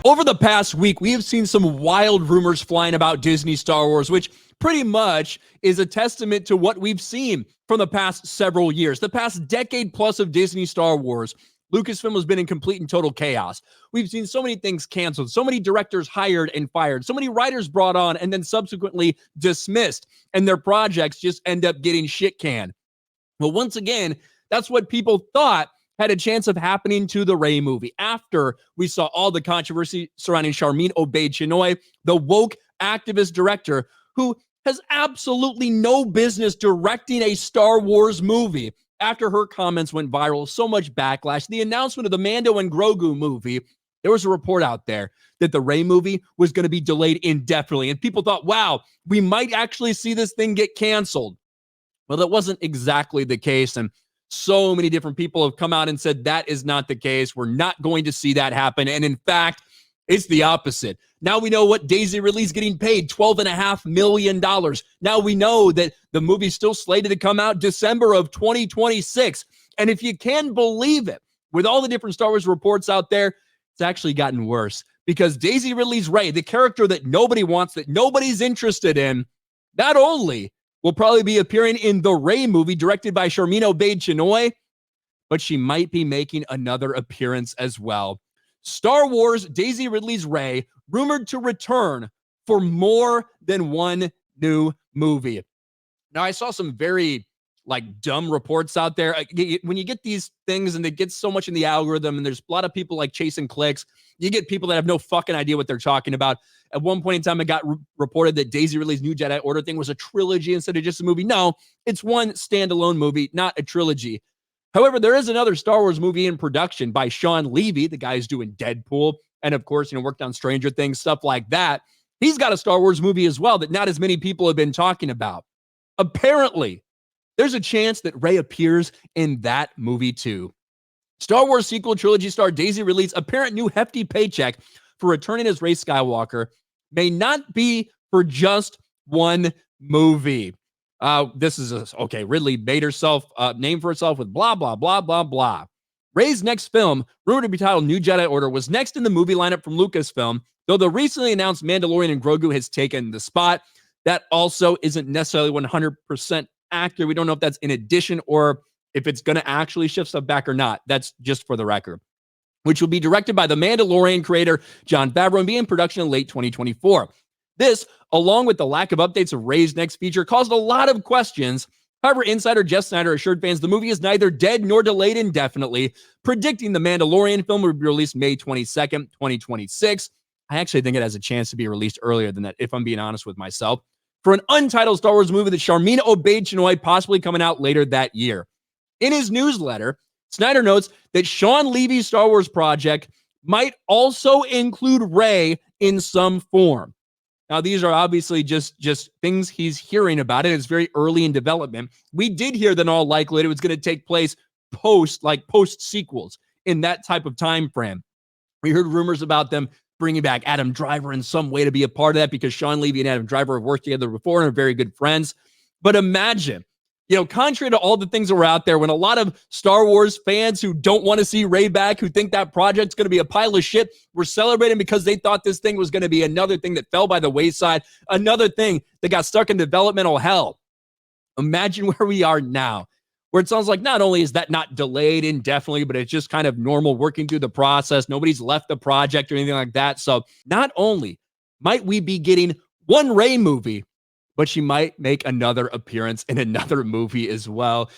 Over the past week, we have seen some wild rumors flying about Disney Star Wars, which pretty much is a testament to what we've seen from the past several years. The past decade plus of Disney Star Wars, Lucasfilm has been in complete and total chaos. We've seen so many things canceled, so many directors hired and fired, so many writers brought on and then subsequently dismissed, and their projects just end up getting shit canned. Well, once again, that's what people thought had a chance of happening to the Rey movie after we saw all the controversy surrounding Sharmeen Obaid-Chinoy, the woke activist director who has absolutely no business directing a Star Wars movie. After her comments went viral, so much backlash, the announcement of the Mando and Grogu movie, there was a report out there that the Rey movie was going to be delayed indefinitely. And people thought, wow, we might actually see this thing get canceled. Well, that wasn't exactly the case. And so many different people have come out and said that is not the case. We're not going to see that happen. And in fact, it's the opposite. Now we know what Daisy Ridley's getting paid, $12.5 million. Now we know that the movie's still slated to come out December of 2026. And if you can believe it, with all the different Star Wars reports out there, it's actually gotten worse. Because Daisy Ridley's Rey, the character that nobody wants, that nobody's interested in, not only will probably be appearing in the Rey movie directed by Sharmeen Obaid-Chinoy, but she might be making another appearance as well. Star Wars Daisy Ridley's Rey rumored to return for more than one new movie. Now, I saw some very dumb reports out there. When you get these things and they get so much in the algorithm and there's a lot of people chasing clicks, you get people that have no fucking idea what they're talking about. At one point in time, it got reported that Daisy Ridley's New Jedi Order thing was a trilogy instead of just a movie. No, it's one standalone movie, not a trilogy. However, there is another Star Wars movie in production by Sean Levy, the guy who's doing Deadpool, and of course, worked on Stranger Things, stuff like that. He's got a Star Wars movie as well that not as many people have been talking about. Apparently, there's a chance that Rey appears in that movie too. Star Wars sequel trilogy star Daisy Ridley's apparent new hefty paycheck for returning as Rey Skywalker may not be for just one movie. Ridley made herself name for herself with blah, blah, blah, blah, blah. Rey's next film, rumored to be titled New Jedi Order, was next in the movie lineup from Lucasfilm, though the recently announced Mandalorian and Grogu has taken the spot. That also isn't necessarily 100% accurate. We don't know if that's in addition or if it's going to actually shift stuff back or not. That's just for the record. Which will be directed by the Mandalorian creator Jon Favreau and be in production in late 2024. This, along with the lack of updates of Rey's next feature, caused a lot of questions. However, insider Jeff Snyder assured fans the movie is neither dead nor delayed indefinitely, predicting the Mandalorian film will be released May 22nd, 2026. I actually think it has a chance to be released earlier than that, if I'm being honest with myself, for an untitled Star Wars movie that Sharmeen Obaid-Chinoy possibly coming out later that year. In his newsletter, Snyder notes that Sean Levy's Star Wars project might also include Rey in some form. Now, these are obviously just things he's hearing about it. It's very early in development. We did hear that in all likelihood it was going to take place post sequels in that type of time frame. We heard rumors about them bringing back Adam Driver in some way to be a part of that because Sean Levy and Adam Driver have worked together before and are very good friends. But imagine, contrary to all the things that were out there, when a lot of Star Wars fans who don't want to see Rey back, who think that project's going to be a pile of shit, were celebrating because they thought this thing was going to be another thing that fell by the wayside, another thing that got stuck in developmental hell. Imagine where we are now, where it sounds like not only is that not delayed indefinitely, but it's just kind of normal working through the process. Nobody's left the project or anything like that. So not only might we be getting one Rey movie, but she might make another appearance in another movie as well.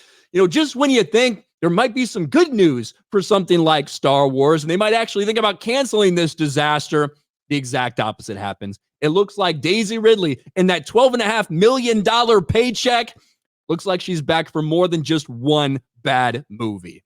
Just when you think there might be some good news for something like Star Wars, and they might actually think about canceling this disaster, the exact opposite happens. It looks like Daisy Ridley and that $12.5 million paycheck looks like she's back for more than just one bad movie.